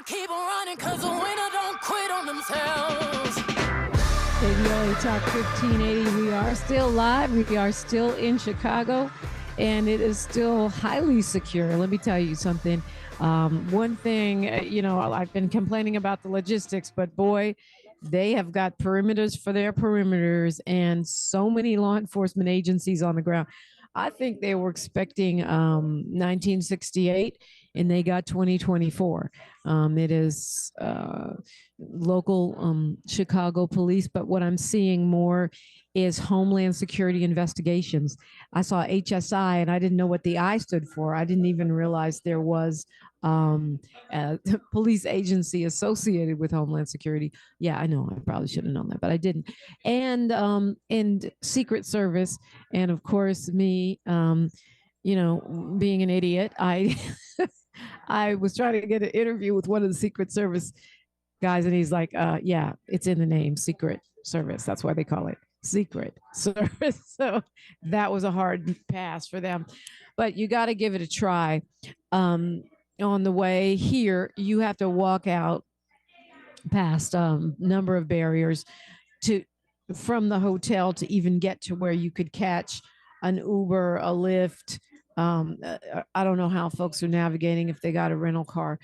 keep on running, cause the winner don't quit on themselves. KBLA Talk 1580. We are still live. We are still in Chicago, and it is still highly secure. Let me tell you something. One thing, I've been complaining about the logistics, but boy, they have got perimeters for their perimeters and so many law enforcement agencies on the ground. I think they were expecting 1968 and they got 2024. It is local Chicago police, but what I'm seeing more is Homeland Security investigations. I saw HSI and I didn't know what the I stood for. I didn't even realize there was a police agency associated with Homeland Security. Yeah, I know. I probably should have known that, but I didn't. And Secret Service, and of course me, being an idiot, I I was trying to get an interview with one of the Secret Service guys, and he's like, "Yeah, it's in the name, Secret Service. That's why they call it Secret Service." So that was a hard pass for them, but you got to give it a try. On the way here, you have to walk out past number of barriers from the hotel to even get to where you could catch an Uber, a Lyft. I don't know how folks are navigating if they got a rental car.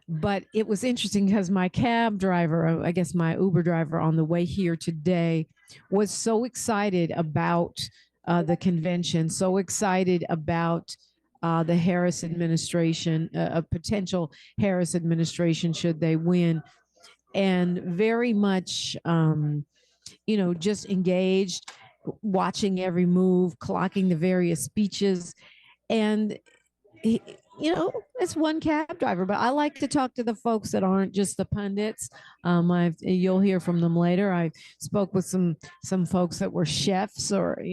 But it was interesting because my cab driver, I guess my Uber driver on the way here today, was so excited about the convention, so excited about the Harris administration, a potential Harris administration should they win, and very much, just engaged, watching every move, clocking the various speeches. And, it's one cab driver, but I like to talk to the folks that aren't just the pundits. You'll hear from them later. I spoke with some folks that were chefs or,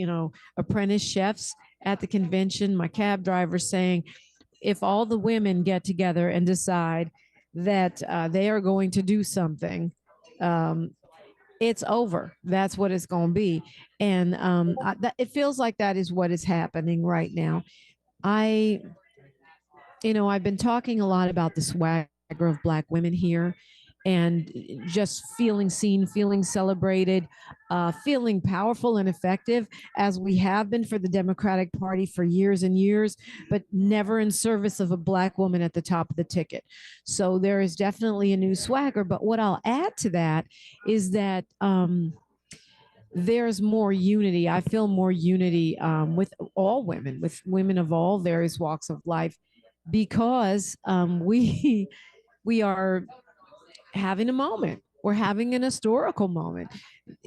apprentice chefs at the convention. My cab driver saying, if all the women get together and decide that they are going to do something, it's over. That's what it's going to be. And it feels like that is what is happening right now. I've been talking a lot about the swagger of Black women here and just feeling seen, feeling celebrated, feeling powerful and effective as we have been for the Democratic Party for years and years, but never in service of a Black woman at the top of the ticket. So there is definitely a new swagger. But what I'll add to that is that there's more unity. I feel more unity with all women, with women of all various walks of life, because we are having a moment. We're having an historical moment.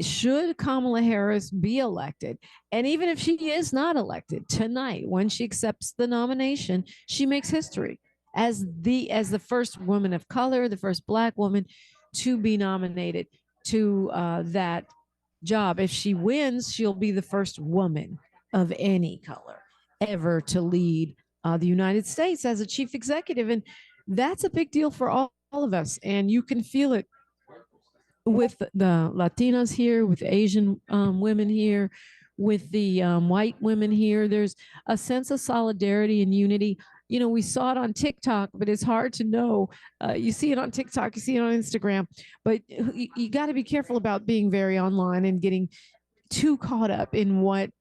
Should Kamala Harris be elected, and even if she is not elected tonight, when she accepts the nomination, she makes history as the first woman of color, the first Black woman to be nominated to that job. If she wins, she'll be the first woman of any color ever to lead the United States as a chief executive. And that's a big deal for all of us. And you can feel it with the Latinas here, with Asian women here, with the white women here. There's a sense of solidarity and unity. We saw it on TikTok, but it's hard to know. You see it on TikTok, you see it on Instagram, but you got to be careful about being very online and getting too caught up in what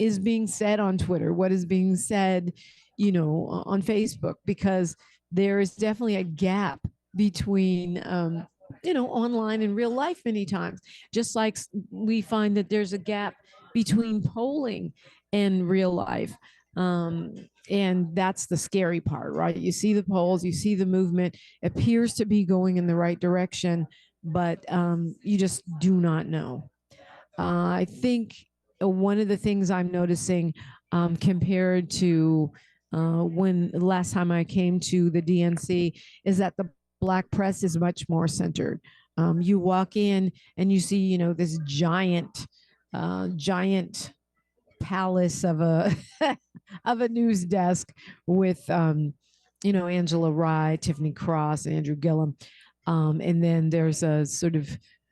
is being said on Twitter, what is being said, on Facebook, because there is definitely a gap between, online and real life many times, just like we find that there's a gap between polling and real life. And that's the scary part, right? You see the polls, you see the movement appears to be going in the right direction, but you just do not know. I think one of the things I'm noticing compared to when the last time I came to the DNC is that the Black press is much more centered. You walk in and you see, this giant palace of a of a news desk with Angela Rye, Tiffany Cross, Andrew Gillum, and then there's a sort of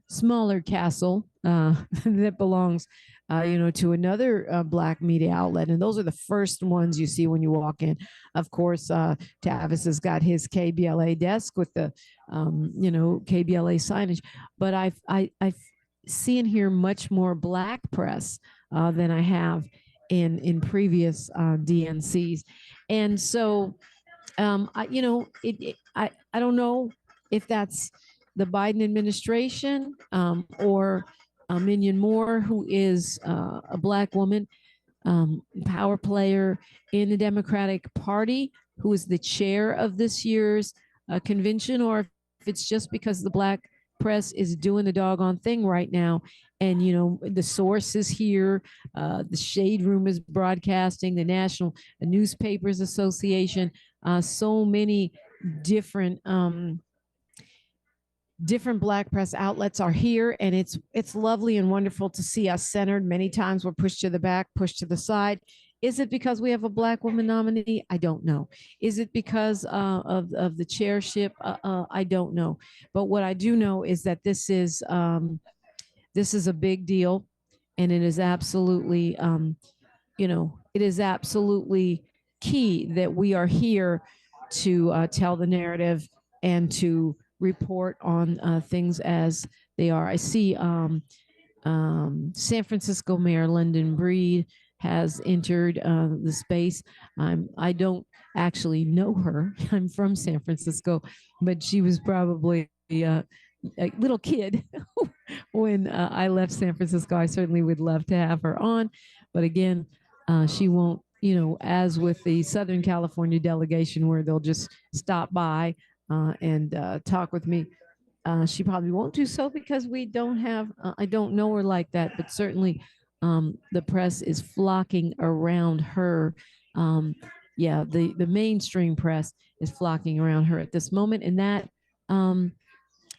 smaller castle that belongs to another Black media outlet. And those are the first ones you see when you walk in. Of course, Tavis has got his KBLA desk with the, KBLA signage. But I see and hear much more Black press than I have in previous DNCs. And so, I don't know if that's the Biden administration or Minion Moore, who is a Black woman, power player in the Democratic Party, who is the chair of this year's convention, or if it's just because the Black press is doing the doggone thing right now. And, the source is here. The Shade Room is broadcasting, the National Newspapers Association, so many different different Black press outlets are here, and it's lovely and wonderful to see us centered. Many times we're pushed to the back, pushed to the side. Is it because we have a Black woman nominee? I don't know. Is it because of the chairship? I don't know. But what I do know is that this is a big deal, and it is absolutely it is absolutely key that we are here to tell the narrative and to report on things as they are. I see San Francisco Mayor London Breed has entered the space. I don't actually know her. I'm from San Francisco, but she was probably a little kid when I left San Francisco. I certainly would love to have her on, but again, she won't, as with the Southern California delegation, where they'll just stop by and talk with me. She probably won't do so because we don't have, I don't know her like that, but certainly the press is flocking around her. The mainstream press is flocking around her at this moment, and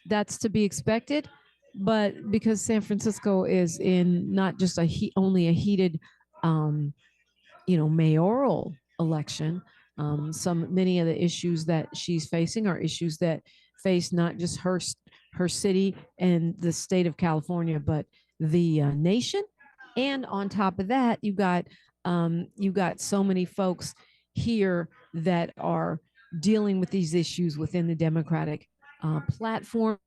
that's to be expected. But because San Francisco is in not just only a heated, mayoral election, many of the issues that she's facing are issues that face not just her city and the state of California, but the nation. And on top of that, you got so many folks here that are dealing with these issues within the Democratic platform.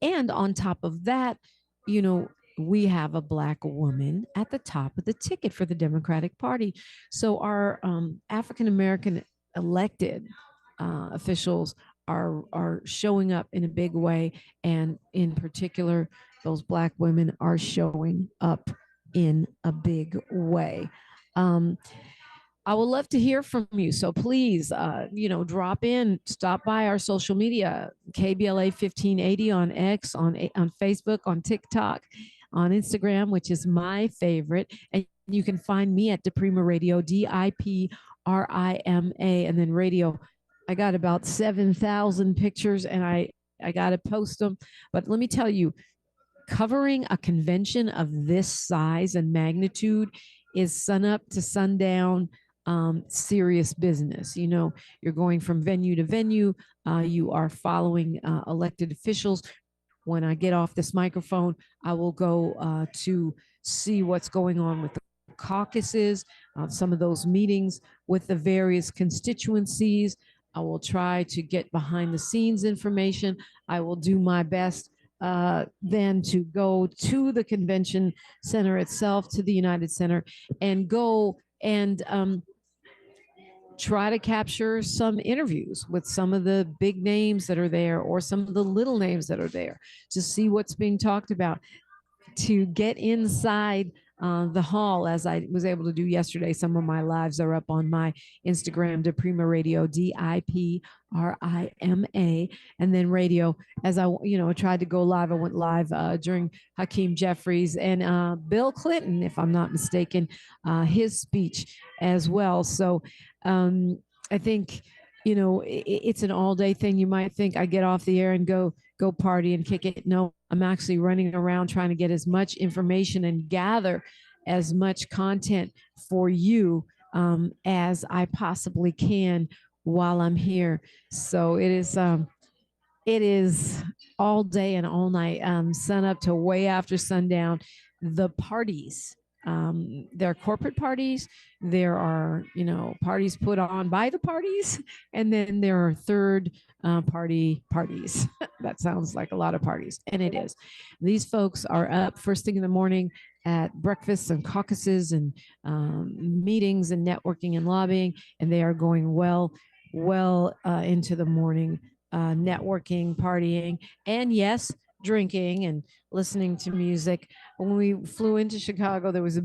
And on top of that, we have a Black woman at the top of the ticket for the Democratic Party. So our African American elected officials are showing up in a big way, and in particular, those Black women are showing up in a big way. I would love to hear from you. So please, drop in, stop by our social media, KBLA 1580 on X, on Facebook, on TikTok, on Instagram, which is my favorite. And you can find me at DiPrima Radio, DiPrima, and then radio. I got about 7,000 pictures, and I got to post them. But let me tell you, covering a convention of this size and magnitude is sun up to sundown. Serious business. You're going from venue to venue. You are following elected officials. When I get off this microphone, I will go to see what's going on with the caucuses, some of those meetings with the various constituencies. I will try to get behind the scenes information. I will do my best then to go to the convention center itself, to the United Center, and go and try to capture some interviews with some of the big names that are there, or some of the little names that are there, to see what's being talked about, to get inside the hall, as I was able to do yesterday. Some of my lives are up on my Instagram, DiPrima Radio, DiPrima, and then radio. As I tried to go live, I went live during Hakeem Jeffries and Bill Clinton, if I'm not mistaken, his speech as well. So I think it's an all-day thing. You might think I get off the air and go party and kick it. No, I'm actually running around trying to get as much information and gather as much content for you as I possibly can while I'm here. So it is all day and all night, sun up to way after sundown. the parties. There are corporate parties. There are, parties put on by the parties. And then there are third party parties. That sounds like a lot of parties. And it is. These folks are up first thing in the morning at breakfasts and caucuses and meetings and networking and lobbying. And they are going well into the morning, networking, partying, and yes, drinking and listening to music. When we flew into Chicago, there was a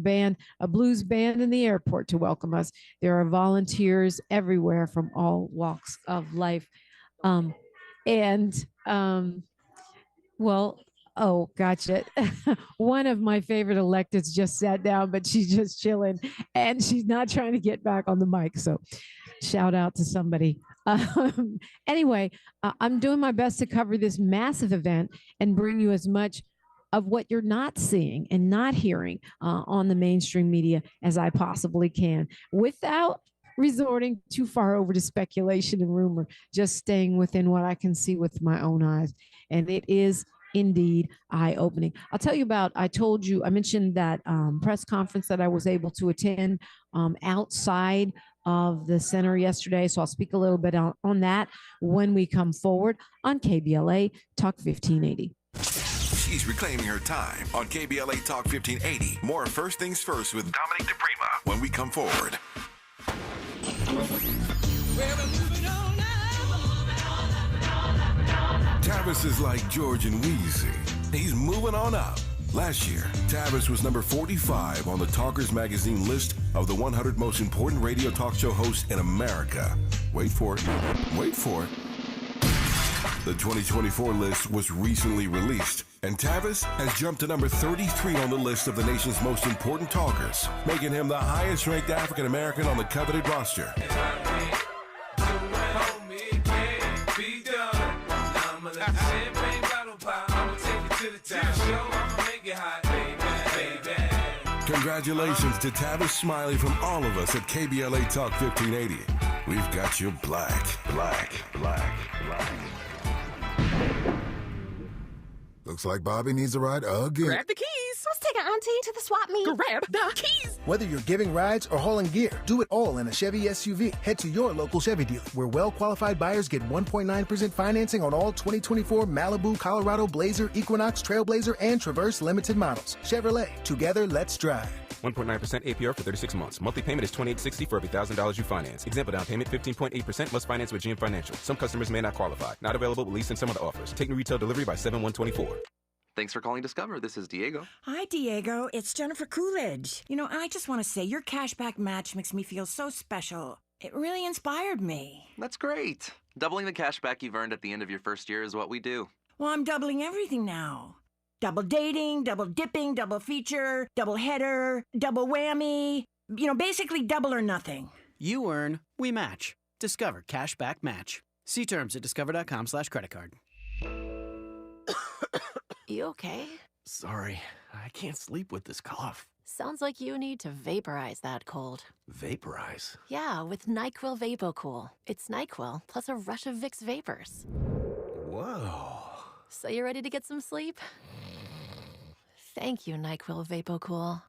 blues band in the airport to welcome us. There are volunteers everywhere from all walks of life. Oh, gotcha. One of my favorite electeds just sat down, but she's just chilling and she's not trying to get back on the mic. So shout out to somebody. Anyway, I'm doing my best to cover this massive event and bring you as much of what you're not seeing and not hearing on the mainstream media as I possibly can, without resorting too far over to speculation and rumor, just staying within what I can see with my own eyes. And it is indeed eye-opening. I'll tell you about, I mentioned that press conference that I was able to attend outside of the center yesterday. So I'll speak a little bit on that when we come forward on KBLA Talk 1580. She's reclaiming her time on KBLA Talk 1580. More First Things First with Dominique DiPrima when we come forward. Tavis is like George and Wheezy. He's moving on up. Last year, Tavis was number 45 on the Talkers Magazine list of the 100 most important radio talk show hosts in America. Wait for it. Wait for it. The 2024 list was recently released, and Tavis has jumped to number 33 on the list of the nation's most important talkers, making him the highest-ranked African-American on the coveted roster. Congratulations to Tavis Smiley from all of us at KBLA Talk 1580. We've got you black. Looks like Bobby needs a ride again. Grab the keys. Let's take our auntie to the swap meet. Grab the keys. Whether you're giving rides or hauling gear, do it all in a Chevy SUV. Head to your local Chevy dealer, where well-qualified buyers get 1.9% financing on all 2024 Malibu, Colorado, Blazer, Equinox, Trailblazer, and Traverse limited models. Chevrolet, together, let's drive. 1.9% APR for 36 months. Monthly payment is $28.60 for every $1,000 you finance. Example down payment 15.8% must finance with GM Financial. Some customers may not qualify. Not available with lease and some other offers. Take new retail delivery by 7/1/24. Thanks for calling Discover. This is Diego. Hi, Diego. It's Jennifer Coolidge. I just want to say your cashback match makes me feel so special. It really inspired me. That's great. Doubling the cashback you've earned at the end of your first year is what we do. Well, I'm doubling everything now. Double dating, double dipping, double feature, double header, double whammy. Basically double or nothing. You earn, we match. Discover Cashback Match. See terms at discover.com/creditcard. You okay? Sorry, I can't sleep with this cough. Sounds like you need to vaporize that cold. Vaporize? Yeah, with NyQuil VapoCool. It's NyQuil plus a rush of Vicks vapors. Whoa. So you ready to get some sleep? Thank you, NyQuil VapoCool.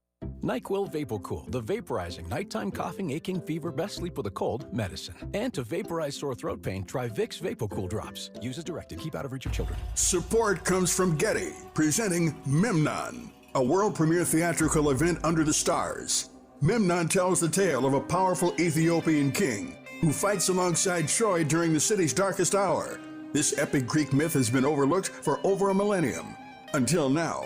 NyQuil VapoCool, the vaporizing nighttime coughing, aching, fever, best sleep with a cold medicine. And to vaporize sore throat pain, try Vicks VapoCool drops. Use as directed. Keep out of reach of children. Support comes from Getty, presenting Memnon, a world premiere theatrical event under the stars. Memnon tells the tale of a powerful Ethiopian king who fights alongside Troy during the city's darkest hour. This epic Greek myth has been overlooked for over a millennium. Until now.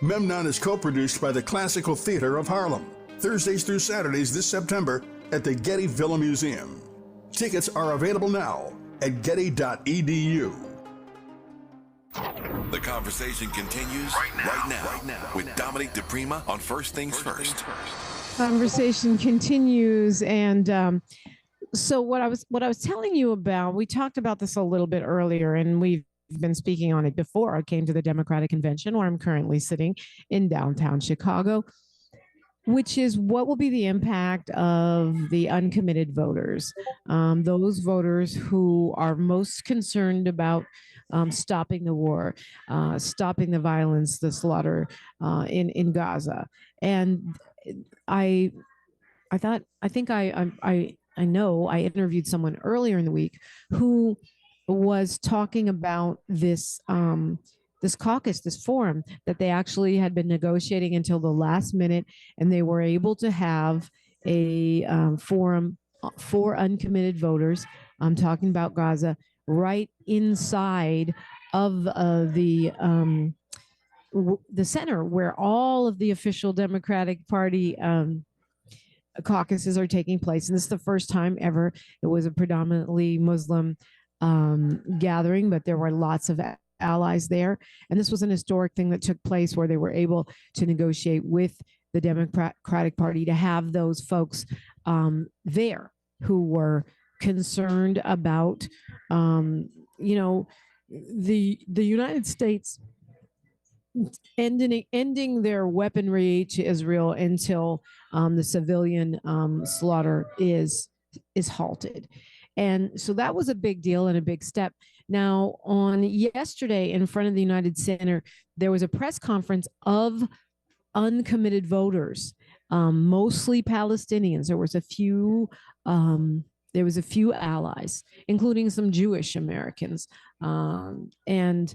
Memnon is co-produced by the Classical Theater of Harlem. Thursdays through Saturdays this September at the Getty Villa Museum. Tickets are available now at getty.edu. The conversation continues right now with Dominique DiPrima on First Things First. Conversation continues, and so what I was telling you about, we talked about this a little bit earlier, and we've been speaking on it before I came to the Democratic Convention, where I'm currently sitting in downtown Chicago, which is what will be the impact of the uncommitted voters, those voters who are most concerned about stopping the war, stopping the violence, the slaughter in Gaza. And I know I interviewed someone earlier in the week who was talking about this this caucus, this forum that they actually had been negotiating until the last minute, and they were able to have a forum for uncommitted voters. I'm talking about Gaza, right inside of the center where all of the official Democratic Party caucuses are taking place. And this is the first time ever. It was a predominantly Muslim gathering, but there were lots of allies there. And this was an historic thing that took place where they were able to negotiate with the Democratic Party to have those folks there who were concerned about, the United States ending their weaponry to Israel until the civilian slaughter is halted. And so that was a big deal and a big step. Now, on yesterday in front of the United Center, there was a press conference of uncommitted voters, mostly Palestinians. There was a few allies, including some Jewish Americans, and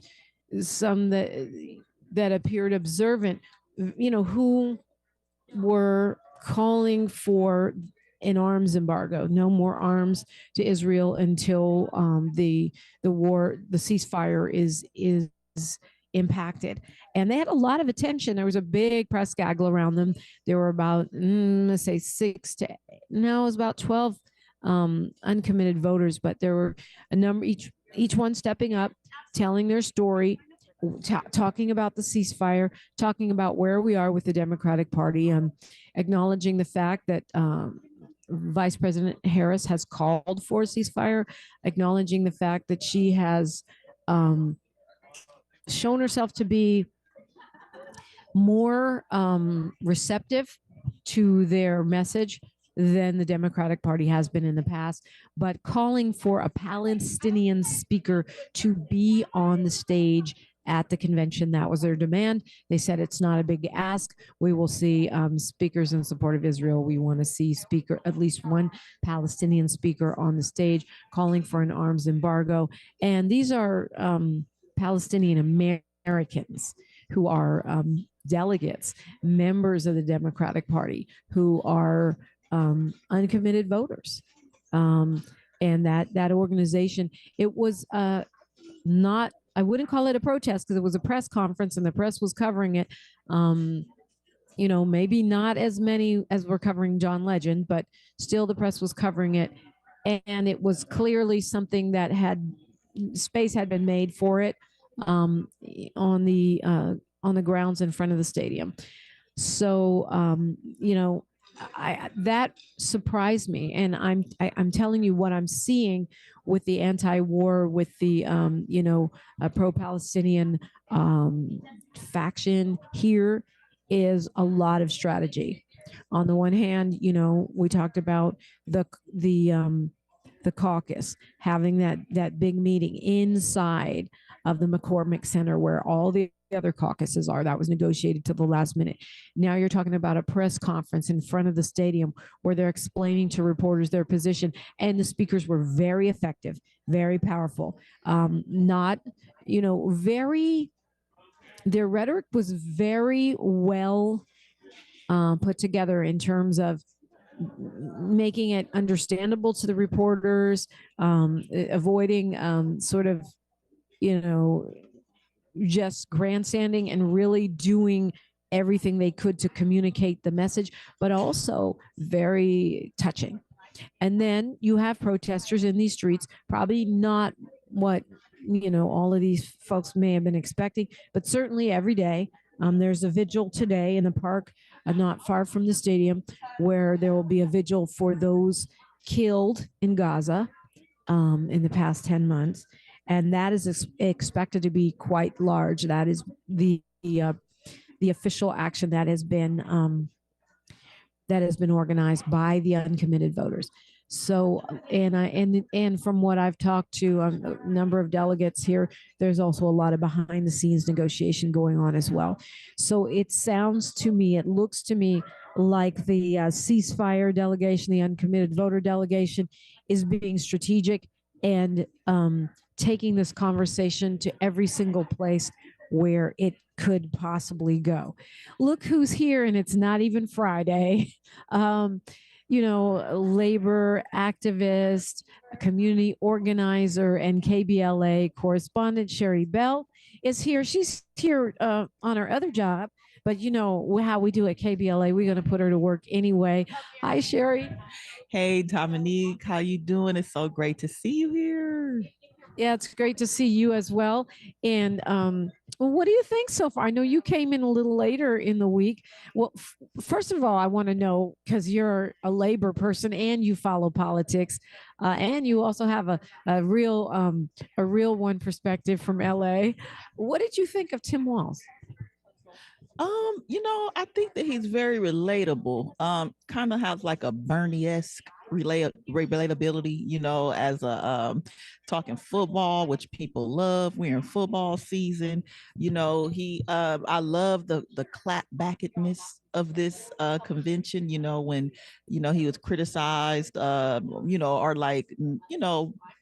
some that appeared observant, who were calling for an arms embargo, no more arms to Israel until the ceasefire is impacted. And they had a lot of attention. There was a big press gaggle around them. There were about, let's say it was about 12 uncommitted voters, but there were a number, each one stepping up, telling their story, talking about the ceasefire, talking about where we are with the Democratic Party, acknowledging the fact that Vice President Harris has called for a ceasefire, acknowledging the fact that she has shown herself to be more receptive to their message than the Democratic Party has been in the past, but calling for a Palestinian speaker to be on the stage at the convention. That was their demand. They said it's not a big ask. We will see speakers in support of Israel. We want to see at least one Palestinian speaker on the stage calling for an arms embargo. And these are Palestinian Americans who are delegates, members of the Democratic Party, who are uncommitted voters. And that organization, it was not, I wouldn't call it a protest because it was a press conference and the press was covering it. Maybe not as many as were covering John Legend, but still the press was covering it. And it was clearly something that space had been made for it on the grounds in front of the stadium. So, that surprised me. And I'm telling you what I'm seeing with the anti-war, with the pro-Palestinian faction here is a lot of strategy. On the one hand, we talked about the caucus having that big meeting inside of the McCormick Center where all the other caucuses are. That was negotiated to the last minute. Now you're talking about a press conference in front of the stadium where they're explaining to reporters their position, and the speakers were very effective, very powerful. Their rhetoric was very well put together in terms of making it understandable to the reporters, avoiding just grandstanding and really doing everything they could to communicate the message, but also very touching. And then you have protesters in these streets, probably not what, all of these folks may have been expecting, but certainly every day. There's a vigil today in the park, not far from the stadium, where there will be a vigil for those killed in Gaza in the past 10 months. And that is expected to be quite large. That is the official action that has been organized by the uncommitted voters. So, and from what I've talked to a number of delegates here, there's also a lot of behind the scenes negotiation going on as well. So it sounds to me, it looks to me like the ceasefire delegation, the uncommitted voter delegation, is being strategic and taking this conversation to every single place where it could possibly go. Look who's here, and it's not even Friday. Labor activist, community organizer, and KBLA correspondent Sherri Bell is here. She's here on her other job, but you know how we do at KBLA. We're going to put her to work anyway. Hi, Sherri. Hey, Dominique. How you doing? It's so great to see you here. Yeah, it's great to see you as well. And what do you think so far? I know you came in a little later in the week. Well, first of all, I want to know, because you're a labor person and you follow politics, and you also have a real one perspective from LA. What did you think of Tim Walz? I think that he's very relatable. Kind of has like a Bernie-esque relatability, as a talking football, which people love. We're in football season. I love the clapbackness of this convention, when, he was criticized, or like,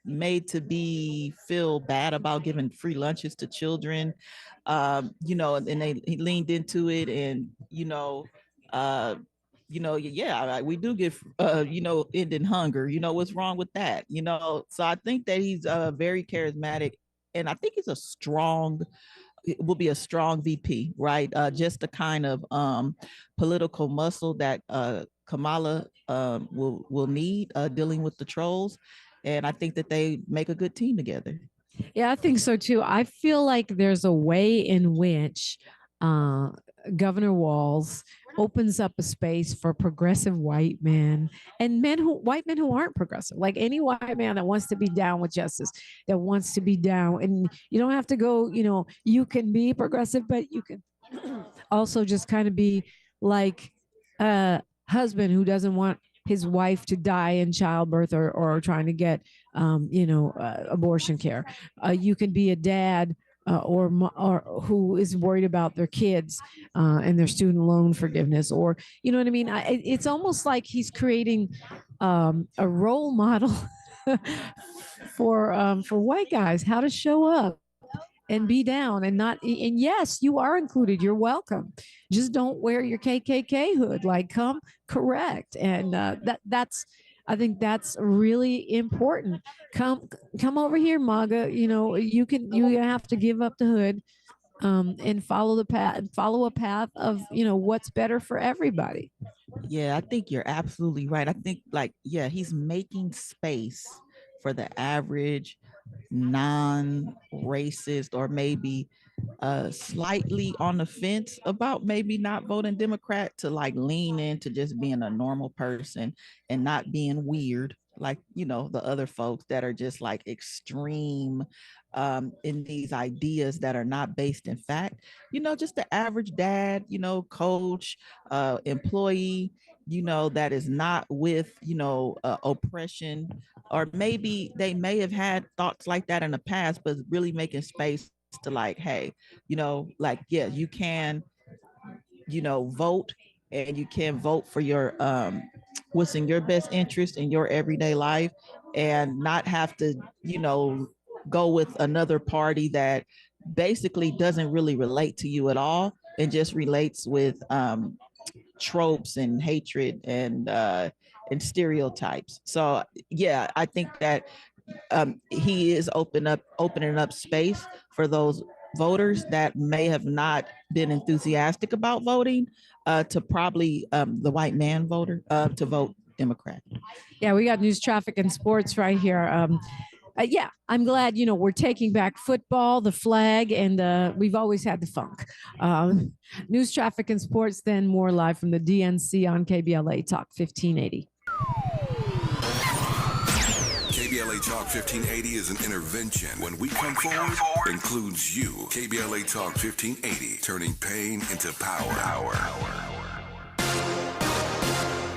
made to be feel bad about giving free lunches to children, and he leaned into it and, we do get, ending hunger, what's wrong with that? So I think that he's very charismatic, and I think he's will be a strong VP, right? Just the kind of political muscle that Kamala will need dealing with the trolls. And I think that they make a good team together. Yeah, I think so too. I feel like there's a way in which Governor Walz opens up a space for progressive white men and white men who aren't progressive, like any white man that wants to be down with justice, that wants to be down. And you don't have to go, you can be progressive, but you can also just kind of be like a husband who doesn't want his wife to die in childbirth or trying to get, abortion care. You can be a dad or who is worried about their kids and their student loan forgiveness, or you know what I mean. It's almost like he's creating a role model for white guys, how to show up and be down and not. And yes, you are included. You're welcome. Just don't wear your KKK hood. Like, come correct. And I think that's really important. Come over here, MAGA. You have to give up the hood and follow a path of, what's better for everybody. Yeah, I think you're absolutely right. I think he's making space for the average non-racist or maybe slightly on the fence about maybe not voting Democrat to like lean into just being a normal person and not being weird like the other folks that are just like extreme in these ideas that are not based in fact. Just the average dad, coach, employee, that is not with oppression, or maybe they may have had thoughts like that in the past, but really making space to like, hey, you can vote, and you can vote for your what's in your best interest in your everyday life, and not have to go with another party that basically doesn't really relate to you at all and just relates with tropes and hatred and stereotypes. So yeah, I think that he is opening up space for those voters that may have not been enthusiastic about voting to probably the white man voter to vote Democrat. Yeah, we got news, traffic, and sports right here. Yeah, I'm glad, we're taking back football, the flag, and we've always had the funk. News, traffic, and sports, then more live from the DNC on KBLA Talk 1580. KBLA Talk 1580 is an intervention. When we come forward, includes you. KBLA Talk 1580, turning pain into power.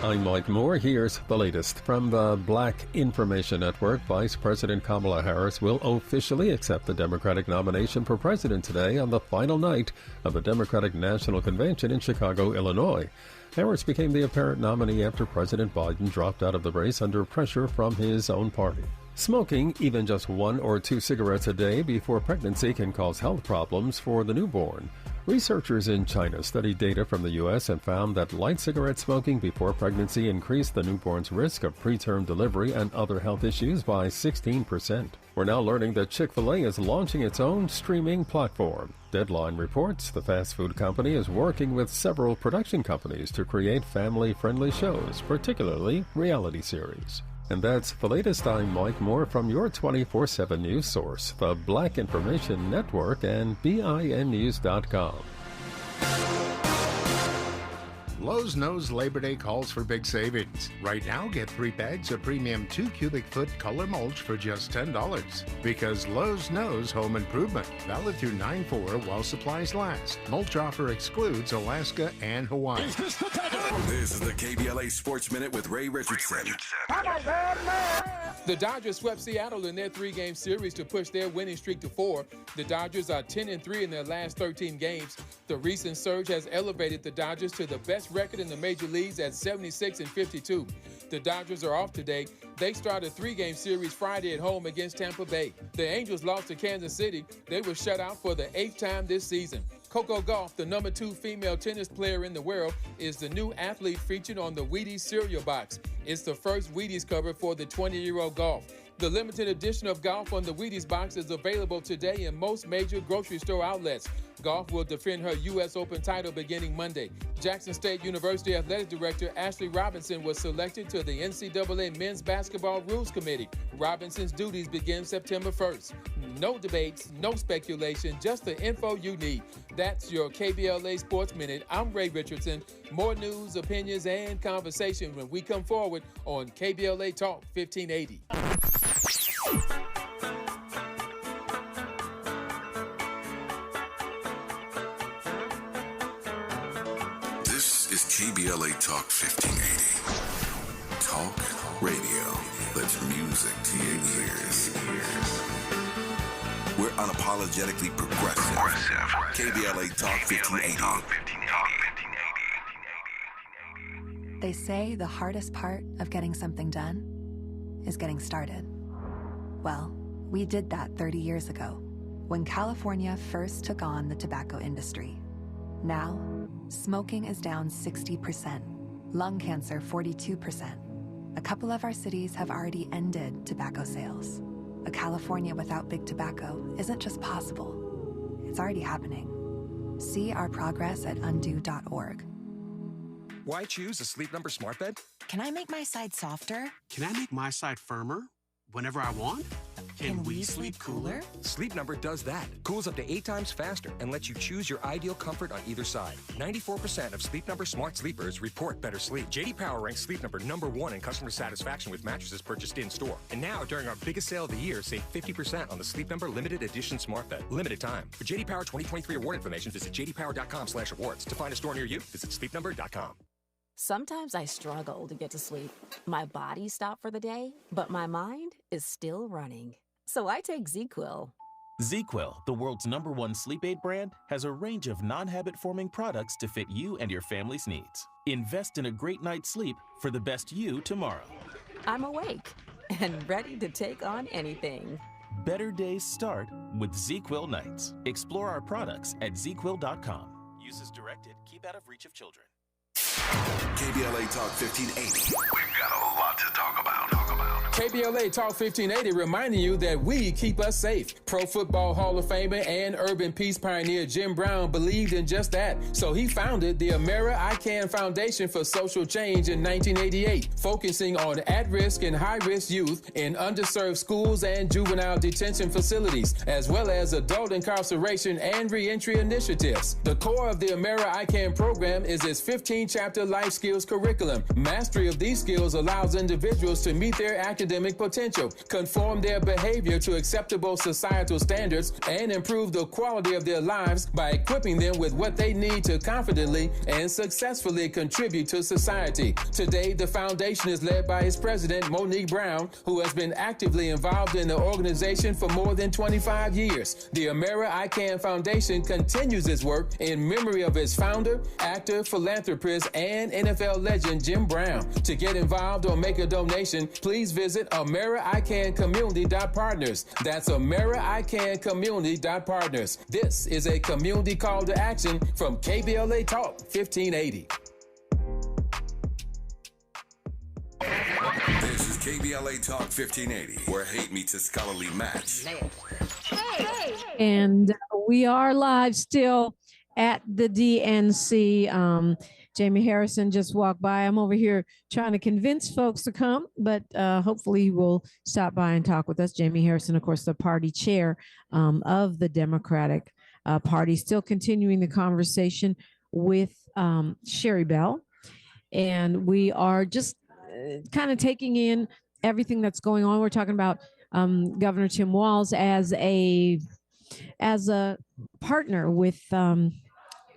I'm Mike Moore. Here's the latest. From the Black Information Network, Vice President Kamala Harris will officially accept the Democratic nomination for president today on the final night of the Democratic National Convention in Chicago, Illinois. Harris became the apparent nominee after President Biden dropped out of the race under pressure from his own party. Smoking even just 1 or 2 cigarettes a day before pregnancy can cause health problems for the newborn. Researchers in China studied data from the U.S. and found that light cigarette smoking before pregnancy increased the newborn's risk of preterm delivery and other health issues by 16%. We're now learning that Chick-fil-A is launching its own streaming platform. Deadline reports the fast food company is working with several production companies to create family-friendly shows, particularly reality series. And that's the latest. I'm Mike Moore from your 24/7 news source, the Black Information Network and BINnews.com. Lowe's knows Labor Day calls for big savings. Right now, get 3 bags of premium 2 cubic foot color mulch for just $10. Because Lowe's knows home improvement. Valid through 9/4 while supplies last. Mulch offer excludes Alaska and Hawaii. This is the KBLA Sports Minute with Ray Richardson. The Dodgers swept Seattle in their 3-game series to push their winning streak to 4. The Dodgers are 10-3 in their last 13 games. The recent surge has elevated the Dodgers to the best record in the major leagues at 76-52. The Dodgers are off today. They start a 3-game series Friday at home against Tampa Bay. The Angels lost to Kansas City. They were shut out for the 8th time this season. Coco Gauff, the number 2 female tennis player in the world, is the new athlete featured on the Wheaties cereal box. It's the first Wheaties cover for the 20-year-old Gauff. The limited edition of Gauff on the Wheaties box is available today in most major grocery store outlets. Gauff will defend her U.S. Open title beginning Monday. Jackson State University Athletic Director Ashley Robinson was selected to the NCAA Men's Basketball Rules Committee. Robinson's duties begin September 1st. No debates, no speculation, just the info you need. That's your KBLA Sports Minute. I'm Ray Richardson. More news, opinions, and conversation when we come forward on KBLA Talk 1580. This is KBLA Talk 1580. Talk radio that's music to your ears. We're unapologetically progressive. KBLA Talk 1580. They say the hardest part of getting something done is getting started. Well, we did that 30 years ago when California first took on the tobacco industry. Now, smoking is down 60%, lung cancer 42%. A couple of our cities have already ended tobacco sales. A California without big tobacco isn't just possible, it's already happening. See our progress at undo.org. Why choose a Sleep Number smart bed? Can I make my side softer? Can I make my side firmer whenever I want? Can we sleep cooler? Sleep Number does that. Cools up to 8 times faster and lets you choose your ideal comfort on either side. 94% of Sleep Number smart sleepers report better sleep. J.D. Power ranks Sleep Number #1 in customer satisfaction with mattresses purchased in-store. And now, during our biggest sale of the year, save 50% on the Sleep Number Limited Edition Smart Bed. Limited time. For J.D. Power 2023 award information, visit jdpower.com/awards. To find a store near you, visit sleepnumber.com. Sometimes I struggle to get to sleep. My body stopped for the day, but my mind is still running. So I take ZzzQuil. ZzzQuil, the world's #1 sleep aid brand, has a range of non-habit-forming products to fit you and your family's needs. Invest in a great night's sleep for the best you tomorrow. I'm awake and ready to take on anything. Better days start with ZzzQuil nights. Explore our products at ZzzQuil.com. Use as directed. Keep out of reach of children. KBLA Talk 1580. We've got a lot to talk about. KBLA Talk 1580 reminding you that we keep us safe. Pro Football Hall of Famer and urban peace pioneer Jim Brown believed in just that. So he founded the Amera I Can Foundation for Social Change in 1988, focusing on at-risk and high-risk youth in underserved schools and juvenile detention facilities, as well as adult incarceration and reentry initiatives. The core of the Amera I Can program is its 15-chapter life skills curriculum. Mastery of these skills allows individuals to meet their academic academic potential, conform their behavior to acceptable societal standards, and improve the quality of their lives by equipping them with what they need to confidently and successfully contribute to society. Today, the foundation is led by its president, Monique Brown, who has been actively involved in the organization for more than 25 years. The Amera I Can Foundation continues its work in memory of its founder, actor, philanthropist, and NFL legend Jim Brown. To get involved or make a donation, please visit AmeriICanCommunity.partners. That's AmeriICanCommunity.partners. This is a community call to action from KBLA Talk 1580. This is KBLA Talk 1580, where hate meets a scholarly match. And we are live still at the DNC. Jamie Harrison just walked by. I'm over here trying to convince folks to come, but hopefully he will stop by and talk with us. Jamie Harrison, of course, the party chair of the Democratic Party, still continuing the conversation with Sherri Bell. And we are just kind of taking in everything that's going on. We're talking about Governor Tim Walz as a partner with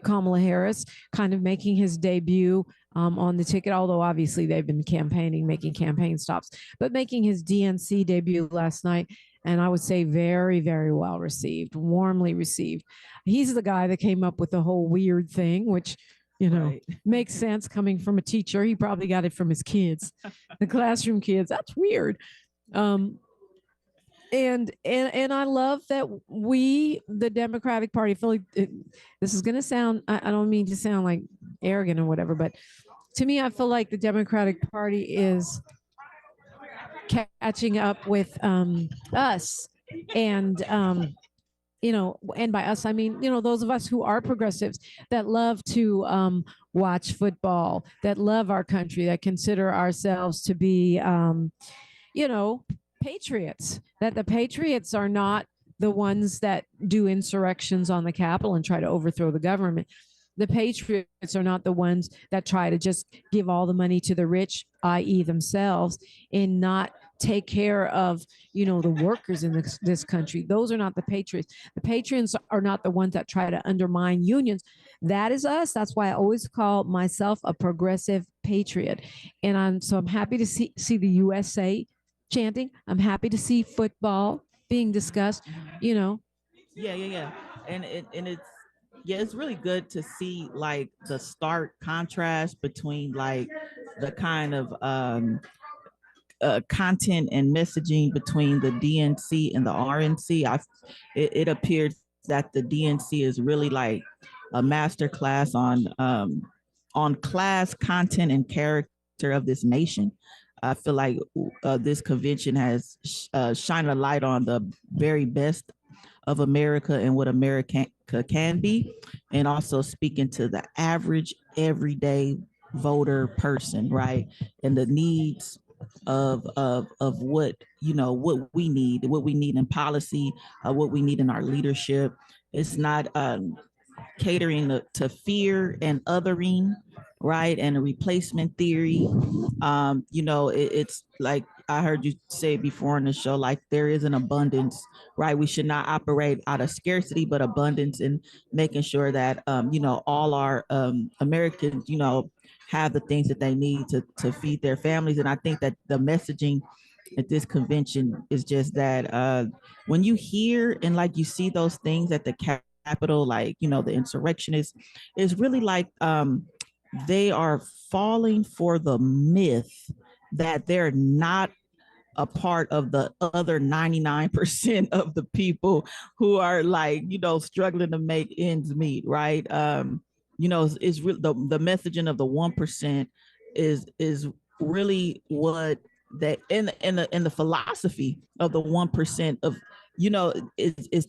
Kamala Harris, kind of making his debut on the ticket, although obviously they've been campaigning, making campaign stops, but making his DNC debut last night. And I would say very, very well received, warmly received. He's the guy that came up with the whole weird thing, which, you know, makes sense coming from a teacher. He probably got it from his kids, the classroom kids. That's weird. And I love that we, the Democratic Party, feel like this is going to sound, I don't mean to sound like arrogant or whatever, but to me, I feel like the Democratic Party is catching up with us. And, you know, and by us, I mean, you know, those of us who are progressives that love to watch football, that love our country, that consider ourselves to be, you know, patriots, that the patriots are not the ones that do insurrections on the Capitol and try to overthrow the government. The patriots are not the ones that try to just give all the money to the rich, i.e. themselves, and not take care of, you know, the workers in this country. Those are not the patriots. The patriots are not the ones that try to undermine unions. That is us. That's why I always call myself a progressive patriot. And I'm happy to see the USA chanting. I'm happy to see football being discussed, you know. Yeah. And it's really good to see like the stark contrast between like the kind of content and messaging between the DNC and the RNC. It appears that the DNC is really like a master class on class, content, and character of this nation. I feel like this convention has shined a light on the very best of America and what America can be, and also speaking to the average everyday voter person, right? And the needs of what, you know, what we need in policy, what we need in our leadership. It's not catering to fear and othering, right? And a replacement theory. You know, it's like I heard you say before in the show, like there is an abundance, right? We should not operate out of scarcity, but abundance, and making sure that, you know, all our Americans, you know, have the things that they need to feed their families. And I think that the messaging at this convention is just that when you hear and like you see those things at the Capitol, like, you know, the insurrectionists, is really like they are falling for the myth that they're not a part of the other 99% of the people who are like, you know, struggling to make ends meet, right? You know, it's really the messaging of the 1% is really what that in the philosophy of the 1% of, you know, is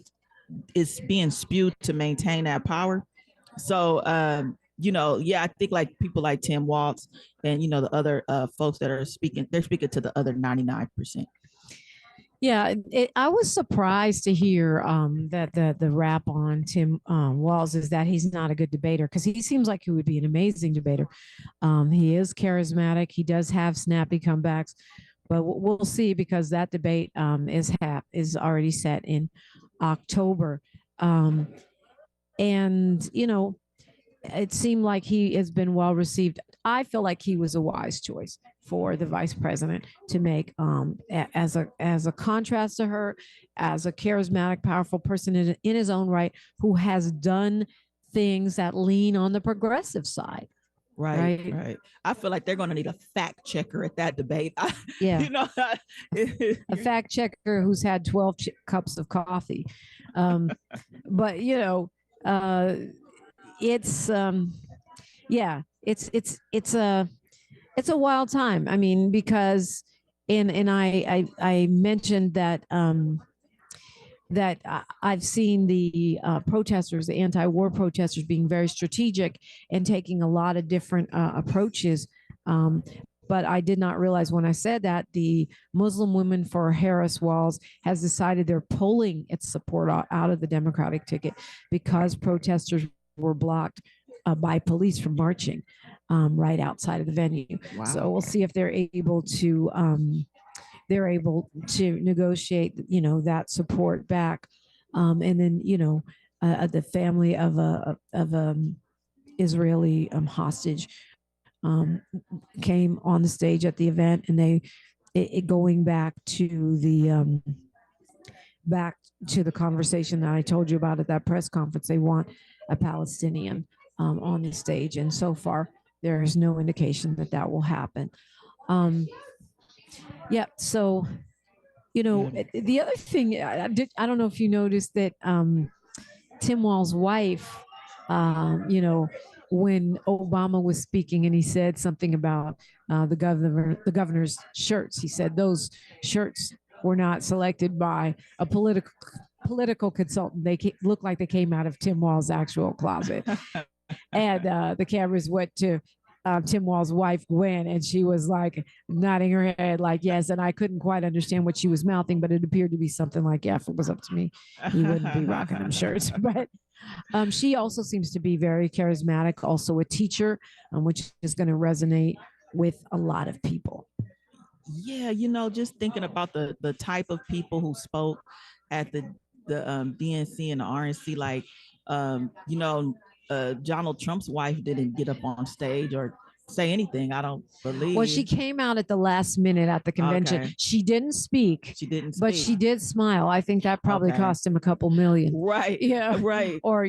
being spewed to maintain that power. So you know, yeah, I think like people like Tim Walz and, you know, the other folks that are speaking, they're speaking to the other 99%. Yeah, I was surprised to hear that the rap on Tim Walz is that he's not a good debater, because he seems like he would be an amazing debater. He is charismatic. He does have snappy comebacks. but we'll see, because that debate is already set in October. And it seemed like he has been well received. I feel like he was a wise choice for the vice president to make, as a contrast to her, as a charismatic, powerful person in his own right, who has done things that lean on the progressive side. Right. I feel like they're going to need a fact checker at that debate. Yeah. A fact checker who's had 12 cups of coffee. But it's it's a wild time. I mean, because I mentioned that I've seen the protesters, the anti-war protesters, being very strategic and taking a lot of different approaches. But I did not realize when I said that the Muslim Women for Harris Walls has decided they're pulling its support out of the Democratic ticket because protesters were blocked by police from marching right outside of the venue. Wow. So we'll see if they're able to negotiate, that support back. And then, the family of a Israeli hostage came on the stage at the event, and going back to the conversation that I told you about at that press conference, they want a Palestinian on the stage, and so far there is no indication that will happen. Yeah. So, the other thing I don't know if you noticed that Tim Walz's wife, when Obama was speaking and he said something about the governor's shirts, he said those shirts were not selected by a political consultant. They look like they came out of Tim Walz's actual closet. And the cameras went to Tim Walz's wife, Gwen, and she was like nodding her head like yes. And I couldn't quite understand what she was mouthing, but it appeared to be something like, yeah, if it was up to me, he wouldn't be rocking them shirts. But she also seems to be very charismatic, also a teacher, which is going to resonate with a lot of people. Yeah, just thinking about the type of people who spoke at the DNC and the RNC, like Donald Trump's wife didn't get up on stage or say anything, I don't believe. Well, she came out at the last minute at the convention. Okay. She didn't speak. But she did smile. I think that probably cost him a couple million. Right. Yeah. Right. Or,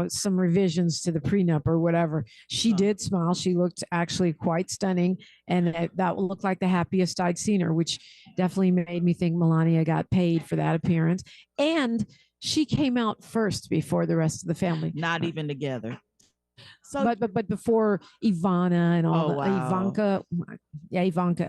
some revisions to the prenup or whatever. She did smile. She looked actually quite stunning. And that looked like the happiest I'd seen her, which definitely made me think Melania got paid for that appearance. And she came out first before the rest of the family. Not even together. So, but before Ivana and all Ivanka.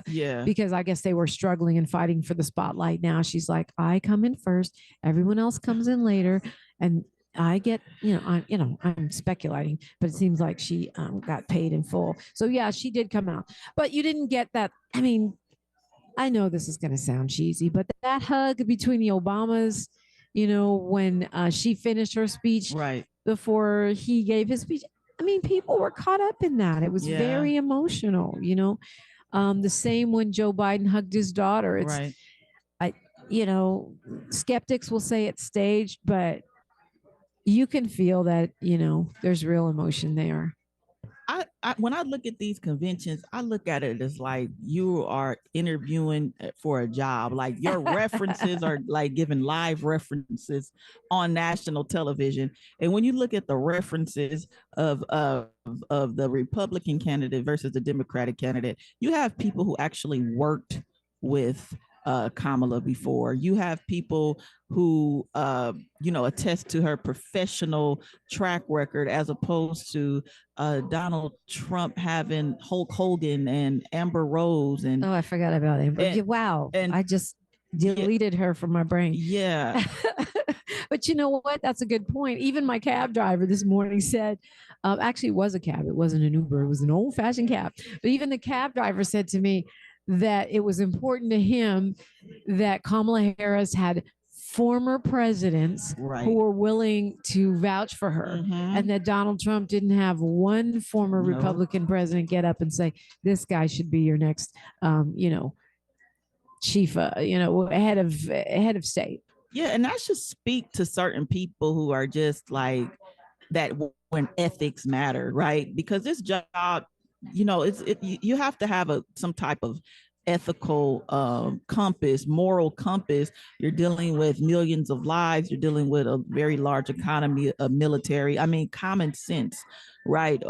Yeah. Because I guess they were struggling and fighting for the spotlight. Now she's like, I come in first, everyone else comes in later, and I get, I'm speculating, but it seems like she got paid in full. So yeah, she did come out, but you didn't get that. I mean, I know this is going to sound cheesy, but that hug between the Obamas, when she finished her speech right before he gave his speech. I mean, people were caught up in that. It was very emotional, the same when Joe Biden hugged his daughter. It's, right. Skeptics will say it's staged, but you can feel that, there's real emotion there. I when I look at these conventions, I look at it as like you are interviewing for a job. Like your references are like giving live references on national television. And when you look at the references of the Republican candidate versus the Democratic candidate, you have people who actually worked with Kamala before. You have people who attest to her professional track record, as opposed to Donald Trump having Hulk Hogan and Amber Rose. And I forgot about Amber. Wow. And I just deleted her from my brain. Yeah. But you know what? That's a good point. Even my cab driver this morning said, actually it was a cab. It wasn't an Uber. It was an old fashioned cab. But even the cab driver said to me that it was important to him that Kamala Harris had former presidents who were willing to vouch for her, and that Donald Trump didn't have one former Republican president get up and say, this guy should be your next, chief, head of state. Yeah, and that should speak to certain people who are just like that when ethics matter, right? Because this job, you have to have some type of ethical compass, moral compass. You're dealing with millions of lives. You're dealing with a very large economy, a military. I mean, common sense, right?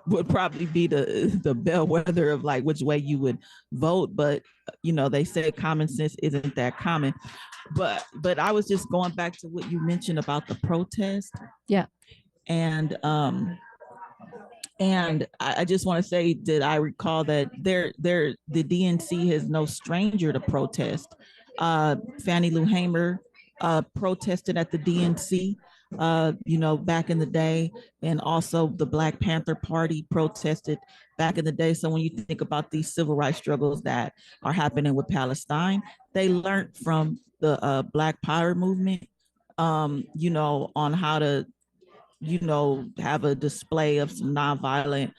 Would probably be the bellwether of like which way you would vote, but they say common sense isn't that common. But I was just going back to what you mentioned about the protest. Yeah. And I just want to say that I recall that the DNC is no stranger to protest. Fannie Lou Hamer protested at the DNC, back in the day, and also the Black Panther Party protested back in the day. So when you think about these civil rights struggles that are happening with Palestine, they learned from the Black Power movement, on how to, have a display of some nonviolent,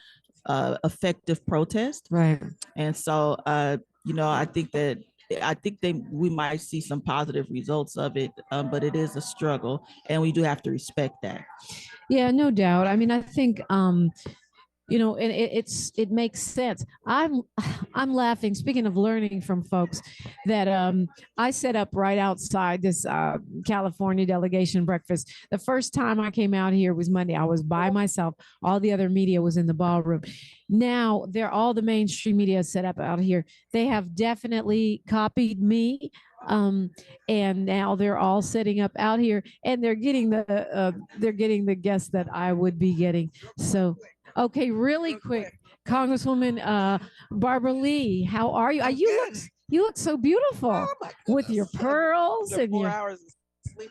effective protest. Right. And so, I think that we might see some positive results of it, but it is a struggle, and we do have to respect that. Yeah, no doubt. I mean, I think and it makes sense. I'm laughing. Speaking of learning from folks, that I set up right outside this California delegation breakfast. The first time I came out here was Monday. I was by myself. All the other media was in the ballroom. Now all the mainstream media set up out here. They have definitely copied me. And now they're all setting up out here, and they're getting the guests that I would be getting. So. Okay, really quick, Congresswoman Barbara Lee, how are you? You look so beautiful with your pearls and 4 your hours of sleep.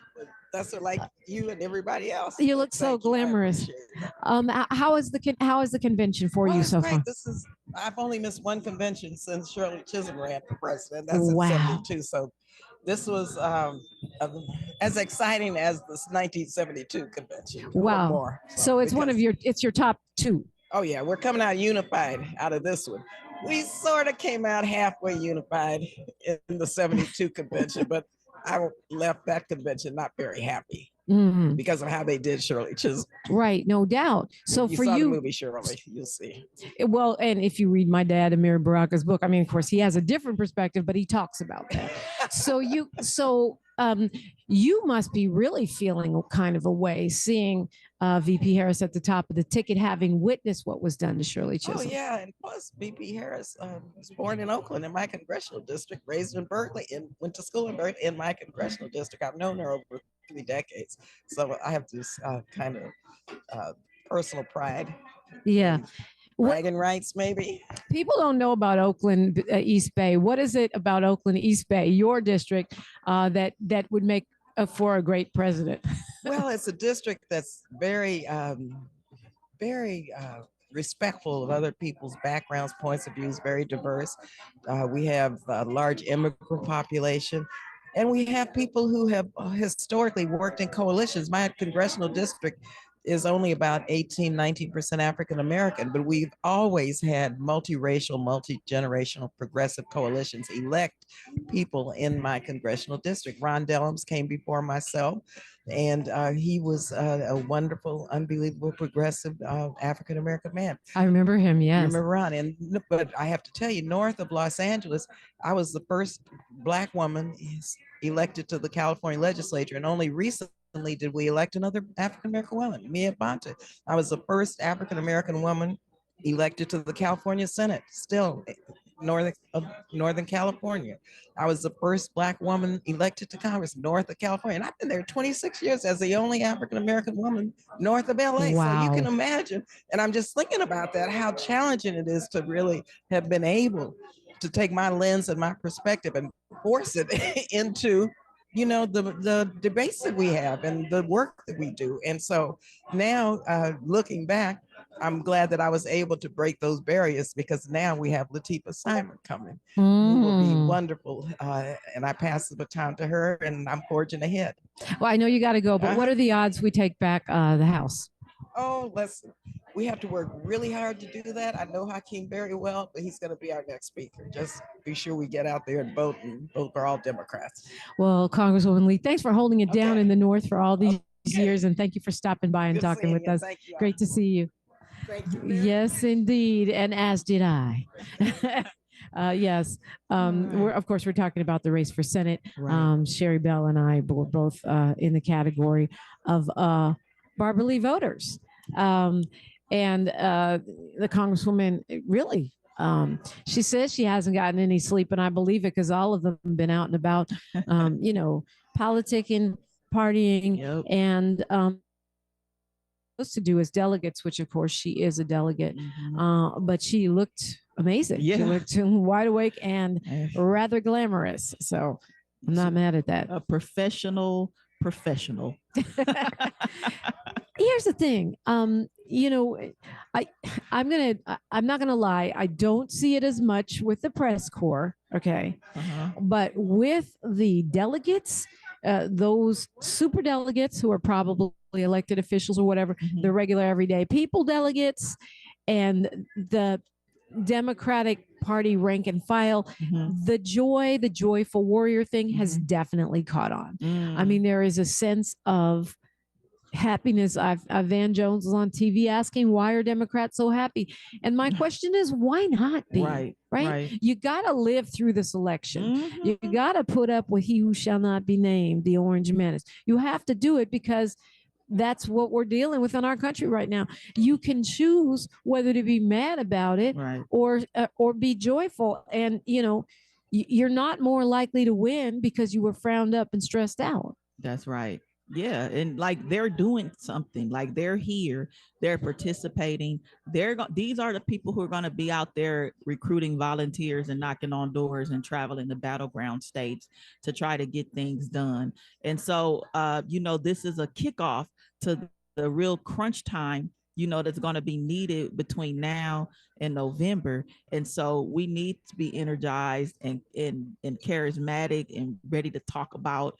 That's like you and everybody else. You look so glamorous. How is the convention for you so far? I've only missed one convention since Shirley Chisholm ran for president. That's wow. in 72. So this was as exciting as this 1972 convention. Wow. More, so it's it's your top two. Oh yeah, we're coming out unified out of this one. We sort of came out halfway unified in the 72 convention, but I left that convention not very happy. Mm-hmm. Because of how they did Shirley Chisholm. Right, no doubt. So you for saw you, the movie Shirley, you'll see. Well, and if you read my dad, Amir Baraka's book, I mean, of course, he has a different perspective, but he talks about that. So you must be really feeling kind of a way seeing VP Harris at the top of the ticket, having witnessed what was done to Shirley Chisholm. Oh yeah, and plus VP Harris was born in Oakland in my congressional district, raised in Berkeley, and went to school in Berkeley in my congressional district. I've known her over 3 decades, so I have this kind of personal pride. Yeah. Bragging rights, maybe. People don't know about Oakland East Bay. What is it about Oakland East Bay, your district, that would make for a great president? Well, it's a district that's very, very respectful of other people's backgrounds, points of views, very diverse. We have a large immigrant population. And we have people who have historically worked in coalitions. My congressional district is only about 19% African American, but we've always had multiracial, multi-generational progressive coalitions elect people in my congressional district. Ron Dellums came before myself, and he was a wonderful, unbelievable, progressive African American man. I remember him, yes. I remember Ron, but I have to tell you, north of Los Angeles, I was the first Black woman elected to the California legislature, and only recently did we elect another African American woman, Mia Bonte. I was the first African American woman elected to the California Senate, still Northern California. I was the first Black woman elected to Congress north of California, and I've been there 26 years as the only African American woman north of LA. Wow. So you can imagine, and I'm just thinking about that, how challenging it is to really have been able to take my lens and my perspective and force it into the debates that we have and the work that we do. And so now looking back, I'm glad that I was able to break those barriers, because now we have Latifah Simon coming, who will be wonderful. And I pass the baton to her, and I'm forging ahead. Well, I know you got to go, but what are the odds we take back the House? Oh, listen, we have to work really hard to do that. I know Hakeem very well, but he's going to be our next speaker. Just be sure we get out there and vote for all Democrats. Well, Congresswoman Lee, thanks for holding it down in the North for all these years, and thank you for stopping by and talking with us. Great to see you. Thank you. Yes, indeed, and as did I. Yes, of course, we're talking about the race for Senate. Right. Sherri Bell and I were both in the category of Barbara Lee voters. And the Congresswoman really, she says she hasn't gotten any sleep, and I believe it because all of them have been out and about, politicking, partying, and supposed to do as delegates, which of course she is a delegate, but she looked amazing. She looked wide awake and rather glamorous. So I'm not mad at that. A professional. Here's the thing. I'm not gonna lie. I don't see it as much with the press corps. Okay. But with the delegates, those super delegates who are probably elected officials or whatever, the regular everyday people delegates, and the Democratic Party rank and file, the joyful warrior thing has definitely caught on. I mean, there is a sense of happiness. Van Jones was on TV asking, why are Democrats so happy? And my question is, why not be? Right? You got to live through this election. You got to put up with he who shall not be named, the Orange Menace. You have to do it because that's what we're dealing with in our country right now. You can choose whether to be mad about it or be joyful. And, you're not more likely to win because you were frowned up and stressed out. That's right. Yeah. And like they're doing something, like they're here, they're participating. These are the people who are going to be out there recruiting volunteers and knocking on doors and traveling the battleground states to try to get things done. And so, this is a kickoff to the real crunch time, that's going to be needed between now and November. And so we need to be energized and charismatic and ready to talk about,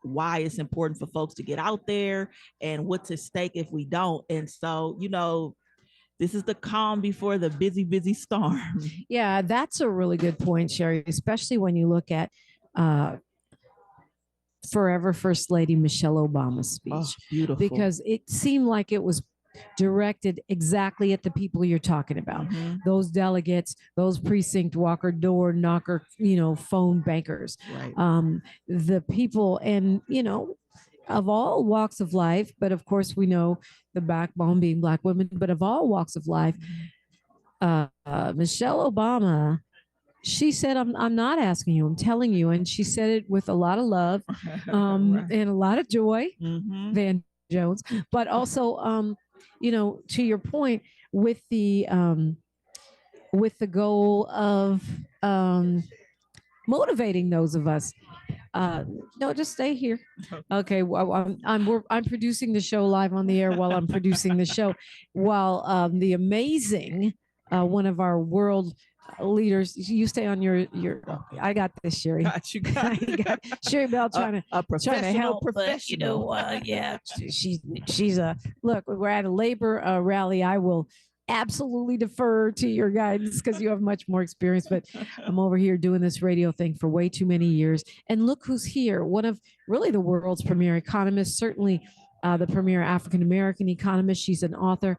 why it's important for folks to get out there and what's at stake if we don't. And so, this is the calm before the busy, busy storm. Yeah, that's a really good point, Sherri, especially when you look at forever First Lady Michelle Obama's speech. Oh, beautiful. Because it seemed like it was directed exactly at the people you're talking about. Those delegates, those precinct walker, door knocker, phone bankers, the people, and, of all walks of life. But of course, we know the backbone being Black women, but of all walks of life, Michelle Obama, she said, I'm not asking you, I'm telling you. And she said it with a lot of love and a lot of joy, Van Jones, but also, to your point, with the goal of motivating those of us. No, just stay here. Okay. Well, I'm producing the show live on the air while I'm producing the show, while the amazing one of our world leaders, you stay on your I got this, Sherri. Got you. Sherri Bell trying to help, professional. but, she's a look. We're at a labor rally. I will absolutely defer to your guidance because you have much more experience, but I'm over here doing this radio thing for way too many years. And look who's here. One of really the world's premier economists, certainly the premier African-American economist. She's an author.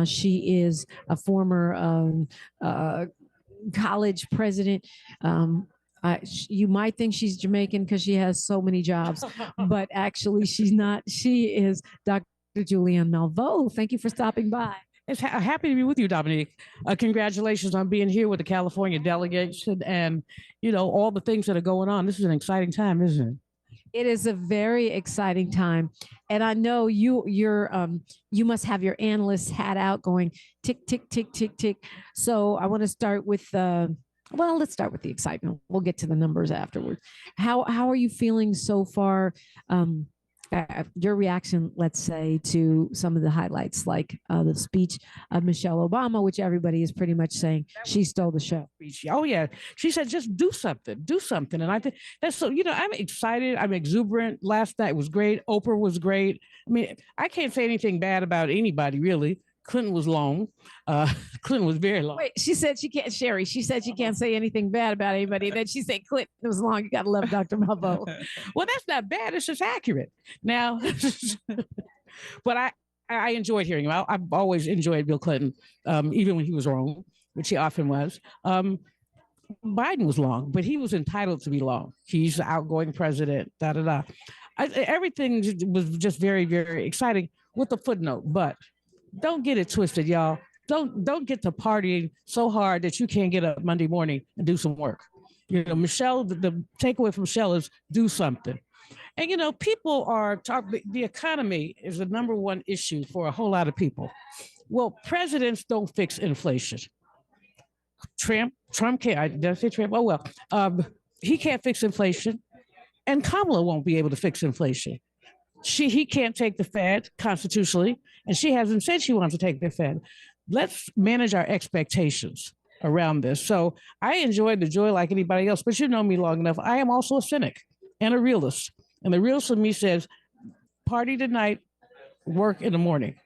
She is a former college president. You might think she's Jamaican because she has so many jobs, but actually she's not. She is Dr. Julianne Malveaux. Thank you for stopping by. It's happy to be with you, Dominique. Congratulations on being here with the California delegation and, all the things that are going on. This is an exciting time, isn't it? It is a very exciting time. And I know you must have your analyst hat out going tick, tick, tick, tick, tick. So I want to start with, let's start with the excitement. We'll get to the numbers afterwards. How are you feeling so far Your reaction, let's say, to some of the highlights, like the speech of Michelle Obama, which everybody is pretty much saying she stole the show. Oh yeah, she said just do something, and I think that's so. I'm excited. I'm exuberant. Last night was great. Oprah was great. I mean, I can't say anything bad about anybody really. Clinton was long. Clinton was very long. Wait, she said she can't, Sherri. She said she can't say anything bad about anybody. Then she said Clinton was long. You gotta love Dr. Malveaux. Well, that's not bad. It's just accurate. Now, but I enjoyed hearing him. I've always enjoyed Bill Clinton, even when he was wrong, which he often was. Biden was long, but he was entitled to be long. He's the outgoing president. Everything was just very, very exciting with a footnote, but don't get it twisted, y'all. Don't get to partying so hard that you can't get up Monday morning and do some work. Michelle, the takeaway from Michelle is do something. And people are talking, the economy is the number one issue for a whole lot of people. Well, presidents don't fix inflation. Trump can't, did I say Trump? Oh, well, he can't fix inflation, and Kamala won't be able to fix inflation. He can't take the Fed constitutionally, and she hasn't said she wants to take the Fed. Let's manage our expectations around this. So I enjoyed the joy like anybody else, but you know me long enough. I am also a cynic and a realist. And the realist in me says, party tonight, work in the morning.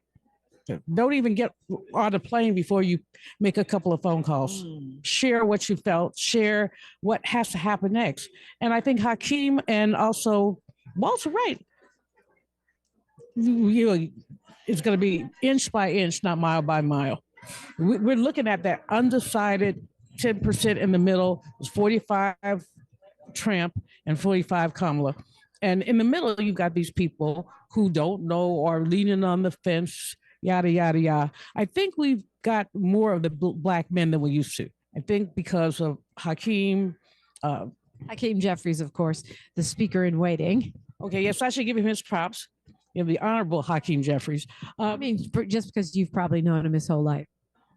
Don't even get on the plane before you make a couple of phone calls. Share what you felt, share what has to happen next. And I think Hakeem and also Walt's right. It's going to be inch by inch, not mile by mile. We're looking at that undecided 10% in the middle. It's 45 Trump and 45 Kamala. And in the middle, you've got these people who don't know or leaning on the fence, yada, yada, yada. I think we've got more of the black men than we used to. I think because of Hakeem. Hakeem Jeffries, of course, the speaker in waiting. Okay, yes, I should give him his props. The Honorable Hakeem Jeffries. I mean, just because you've probably known him his whole life.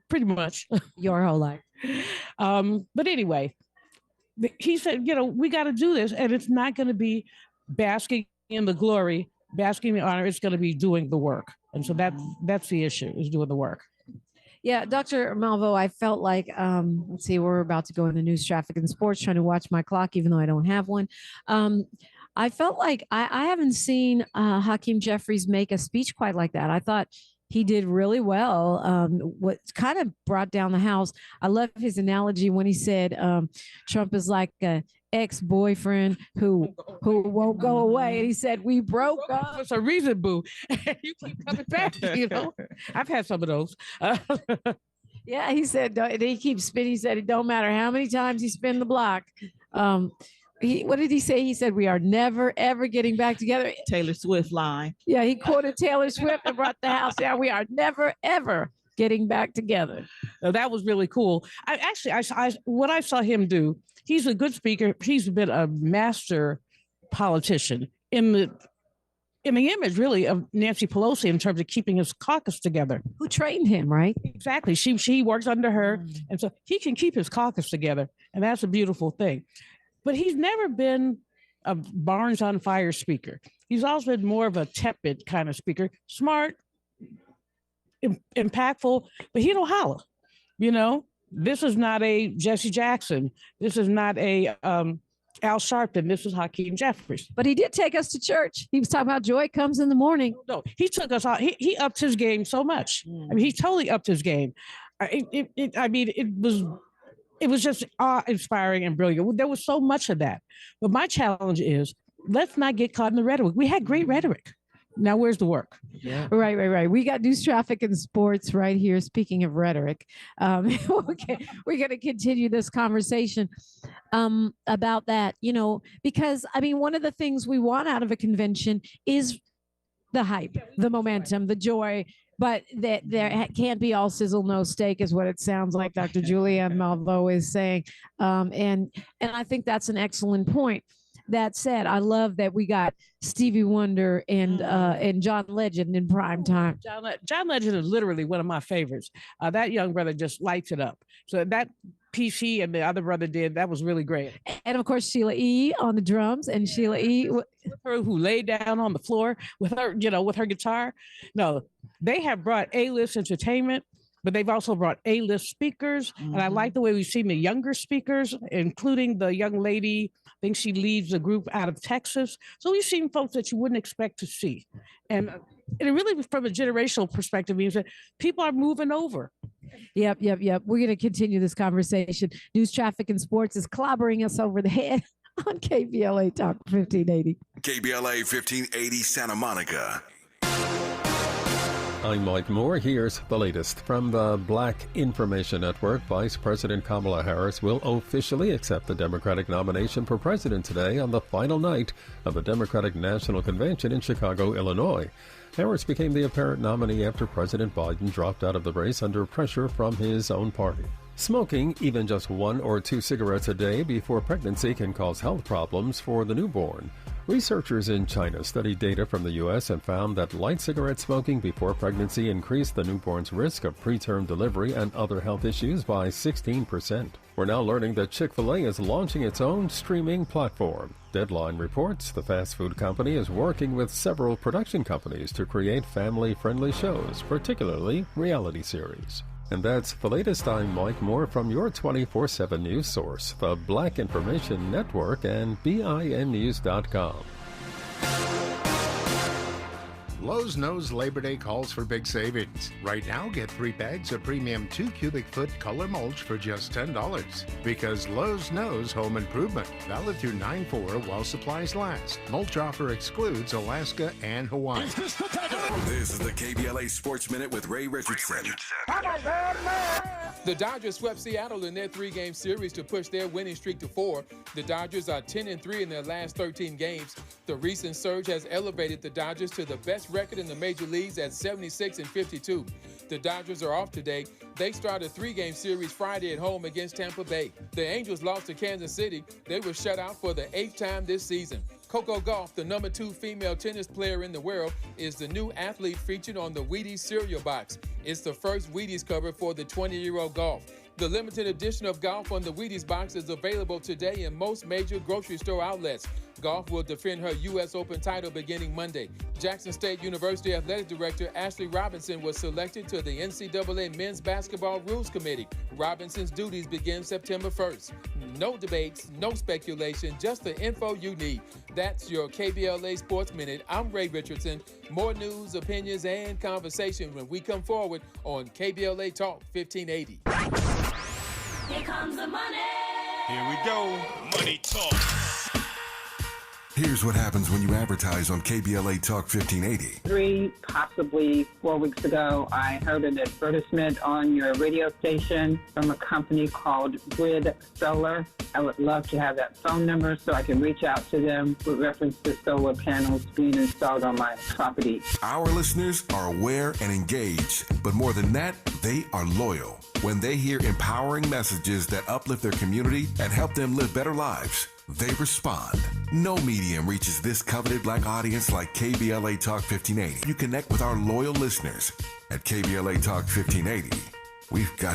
Pretty much. Your whole life. But anyway, he said, we got to do this. And it's not going to be basking in the glory, basking in the honor. It's going to be doing the work. And so that's the issue, is doing the work. Yeah, Dr. Malveaux, I felt like, let's see, we're about to go into news, traffic, and sports, trying to watch my clock, even though I don't have one. I felt like I haven't seen Hakeem Jeffries make a speech quite like that. I thought he did really well. What kind of brought down the house. I love his analogy when he said Trump is like an ex-boyfriend who won't go away. And he said, we broke up. It's a reason, boo. You keep coming back, I've had some of those. Yeah, he said, he keeps spinning. He said, it don't matter how many times he spin the block. What did he say? He said, we are never, ever getting back together. Taylor Swift line. Yeah, he quoted Taylor Swift and brought the house down. We are never, ever getting back together. That was really cool. What I saw him do, he's a good speaker. He's been a master politician in the image, really, of Nancy Pelosi in terms of keeping his caucus together. Who trained him, right? Exactly. She works under her. And so he can keep his caucus together. And that's a beautiful thing. But he's never been a Barnes on fire speaker. He's always been more of a tepid kind of speaker, smart, impactful, but he don't holler. This is not a Jesse Jackson. This is not a Al Sharpton. This is Hakeem Jeffries. But he did take us to church. He was talking about joy comes in the morning. No, he took us out. He upped his game so much. I mean, he totally upped his game. It was just awe-inspiring and brilliant. There was so much of that. But my challenge is, let's not get caught in the rhetoric. We had great rhetoric. Now, where's the work? Yeah. Right. We got news, traffic, and sports right here. Speaking of rhetoric, okay, we're going to continue this conversation about that, because, one of the things we want out of a convention is the hype, the momentum, the joy, but that there can't be all sizzle, no steak is what it sounds like Dr. Julianne Malveaux is saying. And I think that's an excellent point. That said, I love that we got Stevie Wonder and John Legend in prime time. John Legend is literally one of my favorites. That young brother just lights it up. So PC and the other brother did. That was really great. And of course, Sheila E. on the drums, and Sheila E. Her who laid down on the floor with her, with her guitar. No, they have brought A-list entertainment, but they've also brought A-list speakers. And I like the way we've seen the younger speakers, including the young lady, I think she leads a group out of Texas. So we've seen folks that you wouldn't expect to see. And it really, from a generational perspective, means that people are moving over. Yep. We're going to continue this conversation. News, traffic, and sports is clobbering us over the head on KBLA Talk 1580. KBLA 1580 Santa Monica. I'm Mike Moore. Here's the latest from the Black Information Network. Vice President Kamala Harris will officially accept the Democratic nomination for president today on the final night of the Democratic National Convention in Chicago, Illinois. Harris became the apparent nominee after President Biden dropped out of the race under pressure from his own party. Smoking even just 1 or 2 cigarettes a day before pregnancy can cause health problems for the newborn. Researchers in China studied data from the U.S. and found that light cigarette smoking before pregnancy increased the newborn's risk of preterm delivery and other health issues by 16%. We're now learning that Chick-fil-A is launching its own streaming platform. Deadline reports the fast food company is working with several production companies to create family-friendly shows, particularly reality series. And that's the latest. I'm Mike Moore from your 24/7 news source, the Black Information Network and BINnews.com. Lowe's knows Labor Day calls for big savings. Right now, get 3 bags of premium 2 cubic foot color mulch for just $10. Because Lowe's knows home improvement. Valid through 9/4 while supplies last. Mulch offer excludes Alaska and Hawaii. This is the KBLA Sports Minute with Ray Richardson. The Dodgers swept Seattle in their 3-game series to push their winning streak to 4. The Dodgers are 10-3 in their last 13 games. The recent surge has elevated the Dodgers to the best record in the major leagues at 76-52. The Dodgers are off today. They start a 3-game series Friday at home against Tampa Bay. The Angels lost to Kansas City. They were shut out for the 8th time this season. Coco Gauff, the number 2 female tennis player in the world, is the new athlete featured on the Wheaties cereal box. It's the first Wheaties cover for the 20-year-old Gauff. The limited edition of Gauff on the Wheaties box is available today in most major grocery store outlets. Gauff will defend her U.S. Open title beginning Monday. Jackson State University Athletic Director Ashley Robinson was selected to the NCAA Men's Basketball Rules Committee. Robinson's duties begin September 1st. No debates, no speculation, just the info you need. That's your KBLA Sports Minute. I'm Ray Richardson. More news, opinions, and conversation when we come forward on KBLA Talk 1580. Here comes the money. Here we go. Money Talk. Here's what happens when you advertise on KBLA Talk 1580. 3, possibly 4 weeks ago, I heard an advertisement on your radio station from a company called Grid Solar. I would love to have that phone number so I can reach out to them with reference to solar panels being installed on my property. Our listeners are aware and engaged, but more than that, they are loyal. When they hear empowering messages that uplift their community and help them live better lives, they respond. No medium reaches this coveted Black audience like KBLA Talk 1580. You connect with our loyal listeners at KBLA Talk 1580. We've got